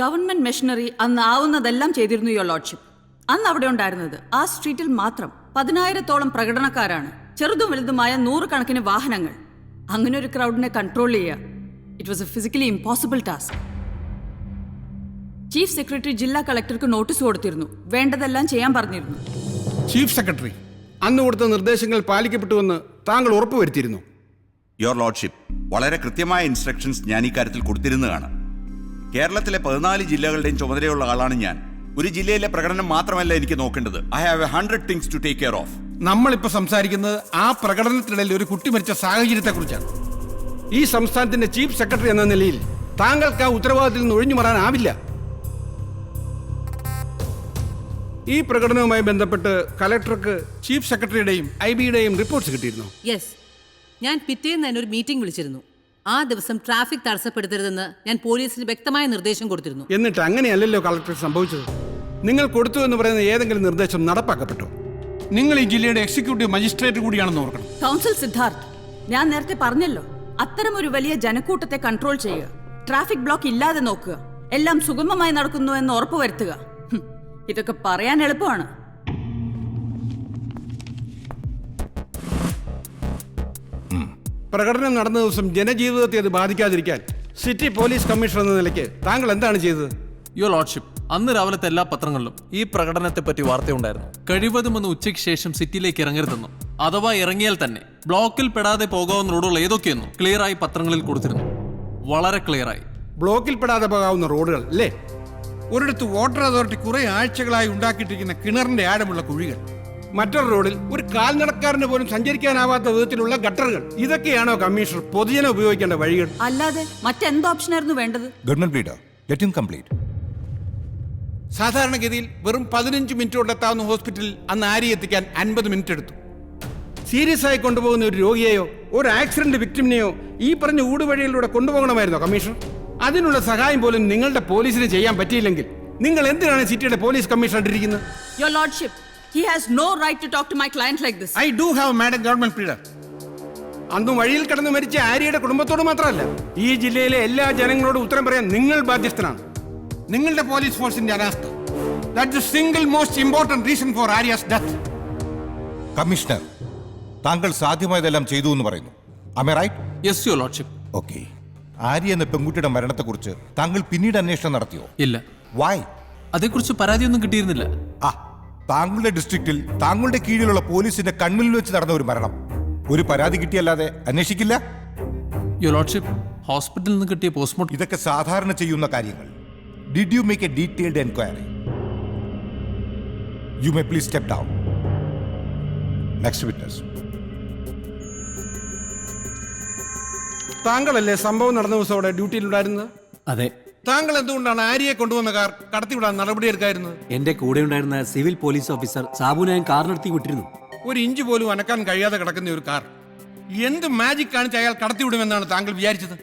Government machinery അന്ന് ആവുന്നതെല്ലാം ചെയ്തിരുന്നു your lordship. അന്ന് അവിടെ ഉണ്ടായിരുന്നത് ആ സ്ട്രീറ്റിൽ മാത്രം 10,000-ഓളം പ്രകടനക്കാരാണ്. ചെറുതും വലുതുമായ 100 കണക്കിന് വാഹനങ്ങൾ. അങ്ങനെ ഒരു ക്രൗഡിനെ കൺട്രോൾ ചെയ്യുക it was A physically impossible task. Chief secretary ജില്ലാ കളക്ടർക്ക് നോട്ടീസ് കൊടുത്തിരുന്നു. വേണ്ടതെല്ലാം ചെയ്യാൻ പറഞ്ഞിരുന്നു. ചീഫ് സെക്രട്ടറി അന്ന് കൊടുത്ത നിർദ്ദേശങ്ങൾ പാലിക്കപ്പെട്ടുവെന്ന് താങ്കൾ ഉറപ്പുവരുത്തിയിരുന്നു? യുവർ ലോർഡ്ഷിപ്പ്, വളരെ കൃത്യമായ ഇൻസ്ട്രക്ഷൻസ് ഞാൻ ഇക്കാര്യത്തിൽ കൊടുത്തിരുന്നതാണ്. കേരളത്തിലെ 14 ജില്ലകളുടെയും ചുമതലയുള്ള ആളാണ് ഞാൻ. ഒരു ജില്ലയിലെ പ്രകടനം മാത്രമല്ല എനിക്ക് നോക്കേണ്ടത്. I have 100 things to take care of. നമ്മളിപ്പോൾ സംസാരിക്കുന്നത് ആ പ്രകടനത്തിനിടയിൽ ഒരു കുട്ടി മരിച്ച സാഹചര്യത്തെക്കുറിച്ചാണ്. ഈ സംസ്ഥാനത്തിന്റെ ചീഫ് സെക്രട്ടറി എന്ന നിലയിൽ താങ്കൾക്ക് ആ ഉത്തരവാദിത്തത്തിൽ നിന്ന് ഒഴിഞ്ഞു മാറാനാവില്ല. ഈ പ്രകടനവുമായി ബന്ധപ്പെട്ട് കലക്ടർക്ക് ചീഫ് സെക്രട്ടറിയുടെയും IB-യുടെയും റിപ്പോർട്ട്സ് കിട്ടിയിരുന്നു? യെസ്, ഞാൻ പിറ്റേന്ന് തന്നെ ഒരു മീറ്റിംഗ് വിളിച്ചിരുന്നു. ആ ദിവസം ട്രാഫിക് തടസ്സപ്പെടുത്തരുതെന്ന് ഞാൻ പോലീസിന് വ്യക്തമായ നിർദ്ദേശം കൊടുത്തിരുന്നു. എന്നിട്ട് അങ്ങനെയല്ലല്ലോ കളക്ടർ സംഭവിച്ചത്. നിങ്ങൾ കൊടുത്തു എന്ന് പറയുന്ന ഏതെങ്കിലും നിർദ്ദേശം നടപ്പാക്കപ്പെട്ടോ? നിങ്ങൾ ഈ ജില്ലയുടെ എക്സിക്യൂട്ടീവ് മജിസ്ട്രേറ്റ് കൂടിയാണെന്ന് ഓർക്കണം. കൗൺസിൽ സിദ്ധാർത്ഥ്, ഞാൻ നേരത്തെ പറഞ്ഞല്ലോ, അത്തരമൊരു വലിയ ജനക്കൂട്ടത്തെ കൺട്രോൾ ചെയ്യുക, ട്രാഫിക് ബ്ലോക്ക് ഇല്ലാതെ നോക്കുക, എല്ലാം സുഗമമായി നടക്കുന്നു എന്ന് ഉറപ്പുവരുത്തുക. ഇതൊക്കെ പറയാൻ എളുപ്പമാണ്. പ്രകടനം നടന്ന ദിവസം ജനജീവിതത്തെ അത് ബാധിക്കാതിരിക്കാൻ സിറ്റി പോലീസ് കമ്മീഷണർ എന്ന നിലയ്ക്ക് താങ്കൾ എന്താണ് ചെയ്തത്? യുവർ ലോർഡ്ഷിപ്പ്, അന്ന് രാവിലത്തെ എല്ലാ പത്രങ്ങളിലും ഈ പ്രകടനത്തെ പറ്റി വാർത്തയുണ്ടായിരുന്നു. കഴിവതും ഒന്ന് ഉച്ചയ്ക്ക് ശേഷം സിറ്റിയിലേക്ക് ഇറങ്ങരുതെന്നും, അഥവാ ഇറങ്ങിയാൽ തന്നെ ബ്ലോക്കിൽ പെടാതെ പോകാവുന്ന റോഡുകൾ ഏതൊക്കെയെന്നും ക്ലിയറായി പത്രങ്ങളിൽ കൊടുത്തിരുന്നു. വളരെ ക്ലിയറായി. ബ്ലോക്കിൽ പെടാതെ പോകാവുന്ന റോഡുകൾ അല്ലേ? ഒരിടത്ത് വാട്ടർ അതോറിറ്റി കുറെ ആഴ്ചകളായി ഉണ്ടാക്കിയിട്ടിരിക്കുന്ന കിണറിന്റെ ആഴമുള്ള കുഴികൾ, മറ്റൊരു റോഡിൽ ഒരു കാൽനടക്കാരന് പോലും സഞ്ചരിക്കാനാവാത്ത വിധത്തിലുള്ള ഗട്ടറുകൾ, ഇതൊക്കെയാണോ കമ്മീഷണർ പൊതുജനം ഉപയോഗിക്കേണ്ട വഴികൾ? അല്ലാതെ മറ്റെന്ത് ഓപ്ഷനായിരുന്നു വേണ്ടത്? Government leader, let him complete. സാധാരണഗതിയിൽ വെറും 15 മിനിറ്റ് കൊണ്ടെത്താവുന്ന ഹോസ്പിറ്റലിൽ അന്ന് ആരി എത്തിക്കാൻ 50 മിനിറ്റ് എടുത്തു. സീരിയസ് ആയി കൊണ്ടുപോകുന്ന ഒരു രോഗിയെയോ ഒരു ആക്സിഡന്റ് വിക്ടിമിനെയോ ഈ പറഞ്ഞ ഊടുവഴിയിലൂടെ കൊണ്ടുപോകണമായിരുന്നോ കമ്മീഷണർ? അതിനുള്ള സഹായം പോലും നിങ്ങളുടെ പോലീസിന് ചെയ്യാൻ പറ്റിയില്ലെങ്കിൽ നിങ്ങൾ എന്തിനാണ് സിറ്റിയുടെ പോലീസ് കമ്മീഷണർ ഇരിക്കുന്നത്? Your lordship, he has no right to talk to my client like this. I do have madam government leader. അന്ന് വഴിയിൽ കിടന്ന് മരിച്ച ആര്യയുടെ കുടുംബത്തോട് മാത്രമല്ല, ഈ ജില്ലയിലെ എല്ലാ ജനങ്ങളോടും ഉത്തരം പറയാൻ നിങ്ങൾ ബാധ്യസ്ഥനാണ്. നിങ്ങളുടെ പോലീസ് ഫോഴ്സിന്റെ അനാസ്ഥ, that's the single most important reason for Arya's death. Commissioner, താങ്കൾ സാധ്യമായതെല്ലാം ചെയ്തു എന്ന് പറയുന്നു. Am I right? Yes your lordship. Okay. Arya എന്ന പെൺകുട്ടിയുടെ മരണത്തെക്കുറിച്ച് താങ്കൾ പിന്നീട് അന്വേഷണം നടത്തിയോ? ഇല്ല. വൈ? അതേക്കുറിച്ച് പരാതിയൊന്നും കിട്ടിയിരുന്നില്ല. താങ്കളുടെ ഡിസ്ട്രിക്റ്റിൽ താങ്കളുടെ കീഴിലുള്ള പോലീസിന്റെ കൺമുന്നിൽ വെച്ച് നടന്ന ഒരു മരണം ഒരു പരാതി കിട്ടിയല്ലാതെ അന്വേഷിക്കില്ല? യുവർ ലോർഡ്ഷിപ്പ്, ഹോസ്പിറ്റലിൽ നിന്ന് കിട്ടിയ പോസ്റ്റ്മോർട്ടം ഇതൊക്കെ സാധാരണ ചെയ്യുന്ന കാര്യങ്ങൾ. Did you make a detailed enquiry? You may please step down. Next witness. താങ്കളല്ലേ സംഭവം നടന്ന ദിവസം അവിടെ ഡ്യൂട്ടിയിലുണ്ടായിരുന്നത്? അതെ. താങ്കൾ എന്തുകൊണ്ടാണ് ആര്യയെ കൊണ്ടുവന്ന കാർ കടത്തിവിടാൻ നടപടിയെടുക്കായിരുന്നത്? എന്റെ കൂടെ ഉണ്ടായിരുന്ന സിവിൽ പോലീസ് ഓഫീസർ സാബുനെ ഞാൻ കാർ നിർത്തി വിട്ടിരുന്നു. ഒരു ഇഞ്ച് പോലും അനക്കാൻ കഴിയാതെ കിടക്കുന്ന ഒരു കാർ എന്ത് മാജിക് കാണിച്ച് അയാൾ കടത്തിവിടുമെന്നാണ് താങ്കൾ വിചാരിച്ചത്?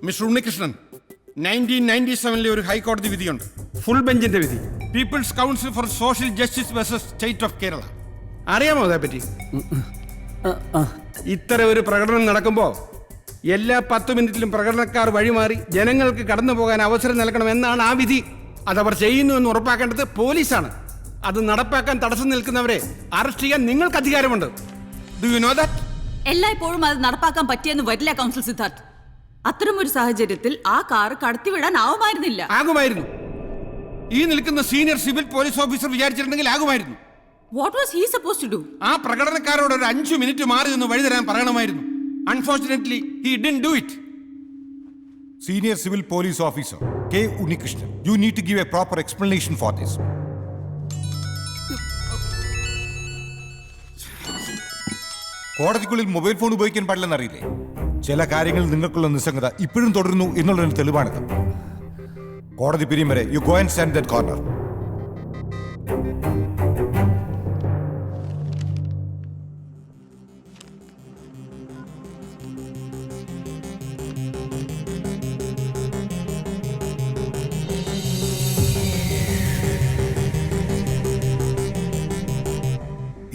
മിസ്റ്റർ ഉണ്ണികൃഷ്ണൻ, 1997 ഒരു ഹൈക്കോടതി വിധിയുണ്ട്, ഫുൾ ബെഞ്ചിന്റെ വിധി, people's council for social justice versus state of Kerala. അറിയാമോ അതേപറ്റി? ഇത്തരം ഒരു പ്രകടനം നടക്കുമ്പോൾ എല്ലാ 10 മിനിറ്റിലും പ്രകടനക്കാർ വഴിമാറി ജനങ്ങൾക്ക് കടന്നു പോകാൻ അവസരം നൽകണമെന്നാണ് ആ വിധി. അതവർ ചെയ്യുന്നു എന്ന് ഉറപ്പാക്കേണ്ടത് പോലീസാണ്. അത് നടപ്പാക്കാൻ തടസ്സം നിൽക്കുന്നവരെ അറസ്റ്റ് ചെയ്യാൻ നിങ്ങൾക്ക് അധികാരമുണ്ട്. Do you know that? എല്ലായ്പ്പോഴും അത് നടപ്പാക്കാൻ പറ്റിയെന്ന് വരില്ല കൗൺസിൽ സിദ്ധാർത്ഥ്. അത്തരമൊരു സാഹചര്യത്തിൽ ആ കാർ കടത്തിവിടാൻ ആവുമായിരുന്നില്ല. ആകുമായിരുന്നു. ഈ നിൽക്കുന്ന സീനിയർ സിവിൽ പോലീസ് ഓഫീസർ വിചാരിച്ചിട്ടുണ്ടെങ്കിൽ ആകുമായിരുന്നു. What was he supposed to do? ആ പ്രകടനക്കാരോട് ഒരു 5 മിനിറ്റ് മാറി നിന്ന് വഴി തരാൻ പറയണമായിരുന്നു. Unfortunately, he didn't do it. Senior Civil Police Officer K. Unnikrishnan, you need to give a proper explanation for this. കോടതിക്കുള്ളിൽ mobile phone ഉപയോഗിക്കാൻ പാടില്ലെന്ന് അറിയില്ലേ? ചില കാര്യങ്ങൾ നിങ്ങൾക്കുള്ള നിസ്സംഗത ഇപ്പോഴും തുടരുന്നു എന്നുള്ളതിന് തെളിവാണിത്. കോടതി പിരിയും വരെ you go and stand that corner.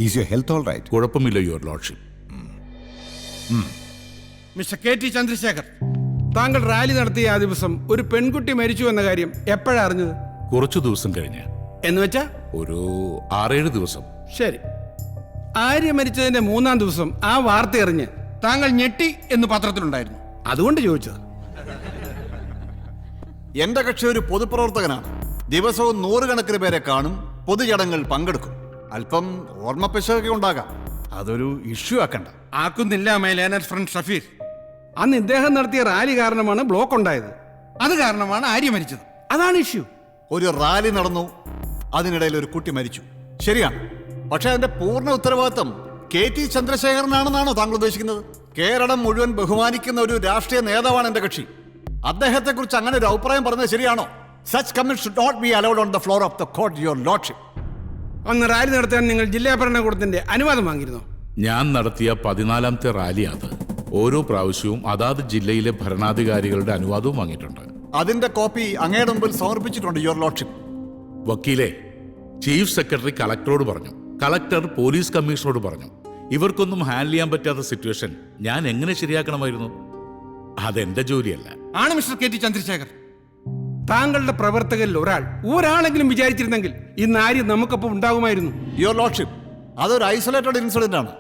Is your health all right? കുഴപ്പമില്ല your lordship. Mister K T Chandrasekhar, താങ്കൾ റാലി നടത്തിയ ആ ദിവസം ഒരു പെൺകുട്ടി മരിച്ചു എന്ന കാര്യം എപ്പോഴാണ് അറിഞ്ഞത്? കുറച്ചു ദിവസം കഴിഞ്ഞ്. എന്ന് വെച്ചാ ഒരു 6-7 ദിവസം. ശരി. ആര്യ മരിച്ചതിന്റെ 3-ാം ദിവസം ആ വാർത്ത അറിഞ്ഞ് താങ്കൾ ഞെട്ടി എന്ന് പത്രത്തിലുണ്ടായിരുന്നു. അതുകൊണ്ട് ചോദിച്ചത്. എന്റെ കക്ഷി ഒരു പൊതുപ്രവർത്തകനാണ്. ദിവസവും 100 കണക്കിന് പേരെ കാണും, പൊതുചടങ്ങുകൾ പങ്കെടുക്കും. അല്പം ഓർമ്മപ്പിശകൊക്കെ ഉണ്ടാകാം, അതൊരു ഇഷ്യൂ ആക്കണ്ട. ആക്കുന്നില്ല മൈ ലേണർ ഫ്രണ്ട് ഷഫീർ. അന്ന് ഇദ്ദേഹം നടത്തിയ റാലി കാരണമാണ് ബ്ലോക്ക് ഉണ്ടായത്. അത് കാരണമാണ് ആര്യ മരിച്ചത്. അതാണ് ഇഷ്യൂ. ഒരു റാലി നടന്നു, അതിനിടയിൽ ഒരു കുട്ടി മരിച്ചു, ശരിയാണ്. പക്ഷെ അതിന്റെ പൂർണ്ണ ഉത്തരവാദിത്വം കെ ടി ചന്ദ്രശേഖരനാണെന്നാണോ താങ്കൾ ഉദ്ദേശിക്കുന്നത്? കേരളം മുഴുവൻ ബഹുമാനിക്കുന്ന ഒരു രാഷ്ട്രീയ നേതാവാണ് എന്റെ കക്ഷി. അദ്ദേഹത്തെ കുറിച്ച് അങ്ങനെ ഒരു അഭിപ്രായം പറഞ്ഞത് ശരിയാണോ? Such comments should not be allowed on the floor of the court, your lordship. അന്ന് റാലി നടത്താൻ നിങ്ങൾ ജില്ലാ ഭരണകൂടത്തിന്റെ അനുവാദം വാങ്ങിയിരുന്നോ? ഞാൻ നടത്തിയ 14ാമത്തെ റാലി അത്. ഓരോ പ്രാവശ്യവും അതാത് ജില്ലയിലെ ഭരണാധികാരികളുടെ അനുവാദവും വാങ്ങിയിട്ടുണ്ട്. അതിന്റെ കോപ്പി അങ്ങയുടെ മുമ്പിൽ സമർപ്പിച്ചിട്ടുണ്ട്, യുവർ ലോർഡ്ഷിപ്പ്. വക്കീലെ, ചീഫ് സെക്രട്ടറി കളക്ടറോട് പറഞ്ഞു, കളക്ടർ പോലീസ് കമ്മീഷണറോട് പറഞ്ഞു. ഇവർക്കൊന്നും ഹാൻഡിൽ ചെയ്യാൻ പറ്റാത്ത സിറ്റുവേഷൻ ഞാൻ എങ്ങനെ ശരിയാക്കണമായിരുന്നു? അതെന്റെ ജോലിയല്ല. ആണ് മിസ്റ്റർ കെ ടി ചന്ദ്രശേഖർ. താങ്കളുടെ പ്രവർത്തകരിൽ ഒരാളെങ്കിലും വിചാരിച്ചിരുന്നെങ്കിൽ ഇന്ന് ആര്യ നമുക്കൊപ്പം ഉണ്ടാകുമായിരുന്നു. യുവർ ലോർഡ്ഷിപ്പ്, അതൊരു ഐസൊലേറ്റഡ് ഇൻസിഡന്റ് ആണ്.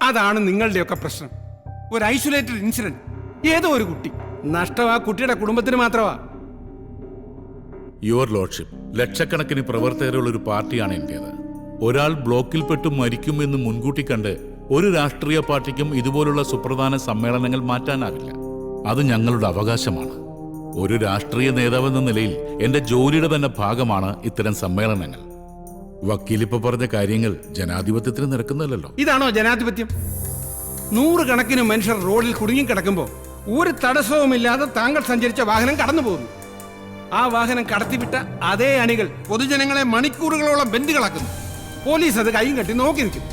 അതാണ് നിങ്ങളുടെയൊക്കെ പ്രശ്നം. ഒരു ഐസൊലേറ്റഡ് ഇൻസിഡന്റ്. ഏതോ ഒരു കുട്ടി നഷ്ടം ആ കുട്ടിയുടെ കുടുംബത്തിന് മാത്രമാ. യുവർ ലോർഡ്ഷിപ്പ്, ലക്ഷക്കണക്കിന് പ്രവർത്തകരുള്ള ഒരു പാർട്ടിയാണ് എന്റേത്. ഒരാൾ ബ്ലോക്കിൽപ്പെട്ടു മരിക്കുമെന്ന് മുൻകൂട്ടി കണ്ട് ഒരു രാഷ്ട്രീയ പാർട്ടിക്കും ഇതുപോലുള്ള സുപ്രധാന സമ്മേളനങ്ങൾ മാറ്റാനാവില്ല. അത് ഞങ്ങളുടെ അവകാശമാണ്. ഒരു രാഷ്ട്രീയ നേതാവെന്ന നിലയിൽ എന്റെ ജോലിയുടെ തന്നെ ഭാഗമാണ് ഇത്തരം സമ്മേളനങ്ങൾ. വക്കീലിപ്പോ പറഞ്ഞ കാര്യങ്ങൾ ജനാധിപത്യത്തിന് നിരക്കുന്നല്ലോ. ഇതാണോ ജനാധിപത്യം? 100 കണക്കിന് മനുഷ്യർ റോഡിൽ കുടുങ്ങിക്കിടക്കുമ്പോൾ ഒരു തടസ്സവുമില്ലാതെ താങ്കൾ സഞ്ചരിച്ച വാഹനം കടന്നു പോകുന്നു. ആ വാഹനം കടത്തിവിട്ട അതേ അണികൾ പൊതുജനങ്ങളെ മണിക്കൂറുകളോളം ബന്ദികളാക്കുന്നു. പോലീസ് അത് കൈയും കെട്ടി നോക്കി നിൽക്കുന്നു.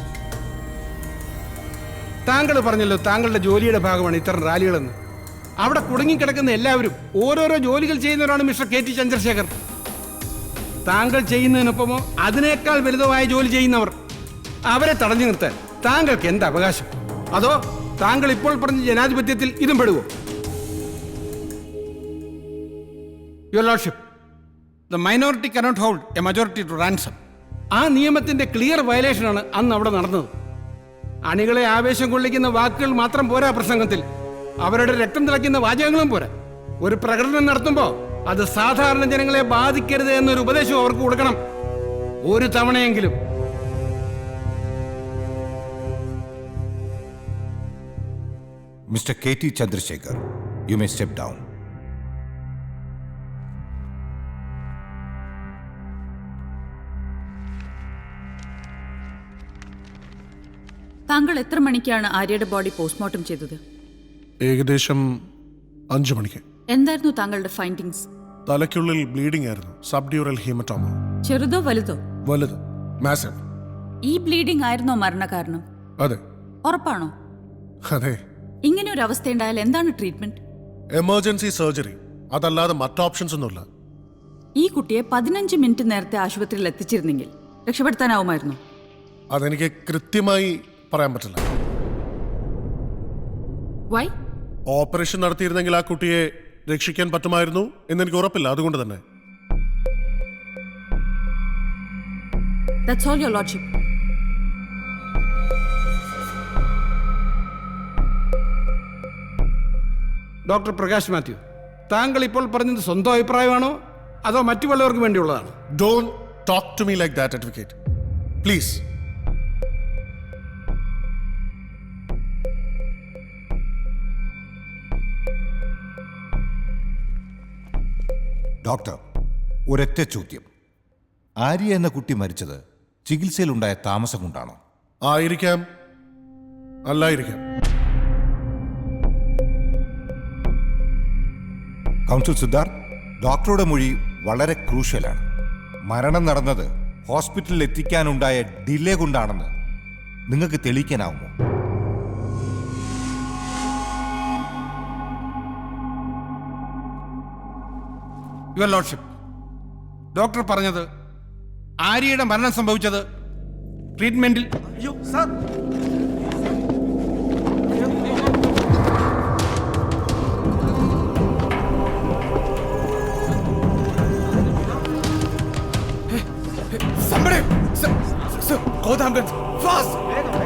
താങ്കൾ പറഞ്ഞല്ലോ താങ്കളുടെ ജോലിയുടെ ഭാഗമാണ് ഇത്തരം റാലികളെന്ന്. അവിടെ കുടുങ്ങിക്കിടക്കുന്ന എല്ലാവരും ഓരോരോ ജോലികൾ ചെയ്യുന്നവരാണ് മിസ്റ്റർ കെ ടി ചന്ദ്രശേഖർ. താങ്കൾ ചെയ്യുന്നതിനൊപ്പമോ അതിനേക്കാൾ വലുതമായ ജോലി ചെയ്യുന്നവർ, അവരെ തടഞ്ഞു നിർത്താൻ താങ്കൾക്ക് എന്ത് അവകാശം? അതോ താങ്കൾ ഇപ്പോൾ പറഞ്ഞ ജനാധിപത്യത്തിൽ ഇതും പെടുവോ? Your lordship, the minority cannot hold a majority to ransom. ആ നിയമത്തിന്റെ ക്ലിയർ വയലേഷനാണ് അന്ന് അവിടെ നടന്നത്. അണികളെ ആവേശം കൊള്ളിക്കുന്ന വാക്കുകൾ മാത്രം പോരാ പ്രസംഗത്തിൽ, അവരുടെ രക്തം തിളയ്ക്കുന്ന വാചകങ്ങളും പോരാ. ഒരു പ്രകടനം നടത്തുമ്പോൾ അത് സാധാരണ ജനങ്ങളെ ബാധിക്കരുത് എന്നൊരു ഉപദേശം അവർക്ക് കൊടുക്കണം, ഒരു തവണയെങ്കിലും. Mister K T Chandrasekhar, you may step down. താങ്കൾ എത്ര മണിക്കാണ് ആര്യയുടെ ബോഡി പോസ്റ്റ്മോർട്ടം ചെയ്തത്? ഏകദേശം 5 മണിക്ക്. എന്തായിരുന്നു താങ്കളുടെ ഫൈൻഡിങ്സ്? തലയ്ക്കുള്ളിൽ ബ്ലീഡിംഗ് ആയിരുന്നു, സബ്ഡ്യൂറൽ ഹീമറ്റോമ. ചെറുതോ വലുതോ? വലുത്, മാസീവ്. ഈ ബ്ലീഡിംഗ് ആയിരുന്നോ മരണകാരണം? അതെ. ഉറപ്പാണോ? അതെ. ഇങ്ങനെ ഒരു അവസ്ഥയുണ്ടായാൽ എന്താണ് ട്രീറ്റ്മെന്റ്? എമർജൻസി സർജറി, അതല്ലാതെ മറ്റ് ഓപ്ഷൻസ് ഒന്നുമില്ല. ഈ കുട്ടിയെ 15 മിനിറ്റ് നേരത്തെ ആശുപത്രിയിൽ എത്തിച്ചിരുന്നെങ്കിൽ രക്ഷപ്പെടുത്താനാവുമായിരുന്നു? അതെനിക്ക് കൃത്യമായി പറയാൻ പറ്റില്ല. വൈ? ഓപ്പറേഷൻ നടത്തിയിരുന്നെങ്കിൽ ആ കുട്ടിയെ രക്ഷിക്കാൻ പറ്റുമായിരുന്നു എന്നെനിക്ക് ഉറപ്പില്ല, അതുകൊണ്ട് തന്നെ. That's all, your lordship. Doctor Prakash Mathew, താങ്കൾ ഇപ്പോൾ പറഞ്ഞത് സ്വന്തം അഭിപ്രായമാണോ അതോ മറ്റു വല്ലവർക്കും വേണ്ടിയുള്ളതാണ്? Don't talk to me like that, advocate. Please. Doctor, ഒരൊറ്റ ചോദ്യം. ആര്യ എന്ന കുട്ടി മരിച്ചത് ചികിത്സയിലുണ്ടായ താമസം കൊണ്ടാണോ? ആയിരിക്കാം, അല്ലായിരിക്കാം. കൗൺസിൽ സിദ്ധാർത്ഥ്, ഡോക്ടറുടെ മൊഴി വളരെ ക്രൂഷ്യലാണ്. മരണം നടന്നത് ഹോസ്പിറ്റലിൽ എത്തിക്കാനുണ്ടായ ഡിലേ കൊണ്ടാണെന്ന് നിങ്ങൾക്ക് തെളിയിക്കാനാവുമോ? യുവർ ലോർഡ്ഷിപ്പ്, ഡോക്ടർ പറഞ്ഞത് ആര്യയുടെ മരണം സംഭവിച്ചത് ട്രീറ്റ്മെന്റിൽ Sir, call the ambulance. Fast!